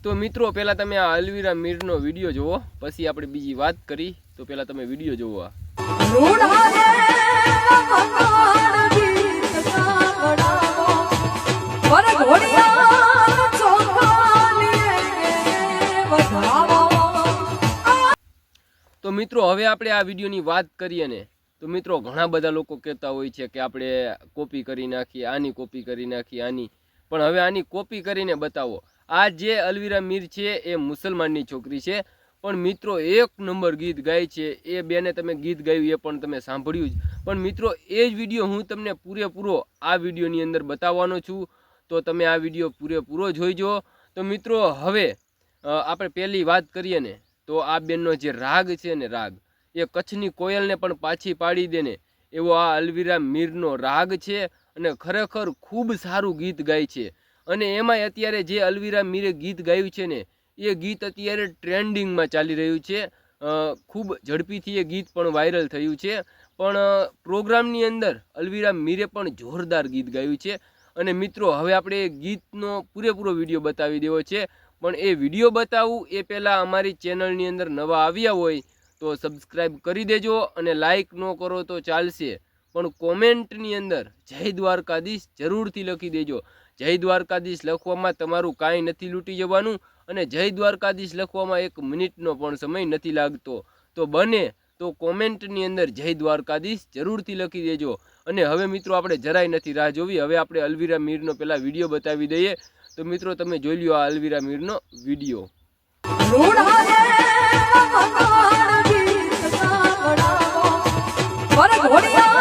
તો મિત્રો પહેલાં તમે આ અલવીરા મીરનો વિડીયો જુઓ, પછી આપણે બીજી વાત કરી. તો પહેલાં તમે વિડીયો જુઓ. તો મિત્રો હવે આપણે આ વિડીયોની વાત કરીએ ને, તો મિત્રો ઘણા બધા લોકો કહેતા હોય છે કે આપણે કોપી કરી નાખીએ, આની કોપી કરી નાખીએ, આની. પણ હવે આની કોપી કરીને બતાવો. આ જે અલવીરા મીર છે એ મુસલમાનની છોકરી છે, પણ મિત્રો 1 નંબર ગીત ગાય છે. એ બેને તમે ગીત ગાયું એ પણ તમે સાંભળ્યું જ. પણ મિત્રો એ જ વિડીયો હું તમને પૂરેપૂરો આ વિડીયોની અંદર બતાવવાનો છું, તો તમે આ વિડીયો પૂરેપૂરો જોઈજો. તો મિત્રો હવે આપણે પહેલી વાત કરીએ ને, તો આ બેનનો જે રાગ છે ને, રાગ એ કચ્છની કોયલને પણ પાછી પાડી દે ને એવો આ અલવીરા મીરનો રાગ છે. અને ખરેખર ખૂબ સારું ગીત ગાય છે. અને એમાંય અત્યારે જે અલવીરા મીરે ગીત ગાયું છે ને, એ ગીત અત્યારે ટ્રેન્ડિંગમાં ચાલી રહ્યું છે. ખૂબ ઝડપીથી એ ગીત પણ વાયરલ થયું છે. પણ પ્રોગ્રામની અંદર અલવીરા મીરે પણ જોરદાર ગીત ગાયું છે. અને મિત્રો હવે આપણે એ ગીતનો પૂરેપૂરો વિડીયો બતાવી દેવો છે. પણ એ વિડીયો બતાવું એ પહેલાં અમારી ચેનલની અંદર નવા આવ્યા હોય તો સબસ્ક્રાઈબ કરી દેજો, અને લાઈક ન કરો તો ચાલશે, પણ કોમેન્ટની અંદર જય દ્વારકાધીશ જરૂરથી લખી દેજો. જય દ્વારકાધીશ લખવામાં તમારું કાંઈ નથી લૂંટી જવાનું, અને જય દ્વારકાધીશ લખવામાં 1 મિનિટનો પણ સમય નથી લાગતો. તો બને તો કોમેન્ટની અંદર જય દ્વારકાધીશ જરૂરથી લખી દેજો. અને હવે મિત્રો આપણે જરાય નથી રાહ જોવી, હવે આપણે અલવીરા મીરનો પહેલાં વિડીયો બતાવી દઈએ. તો મિત્રો તમે જોઈ લ્યો આ અલવીરા મીરનો વિડીયો. ઘોડિયા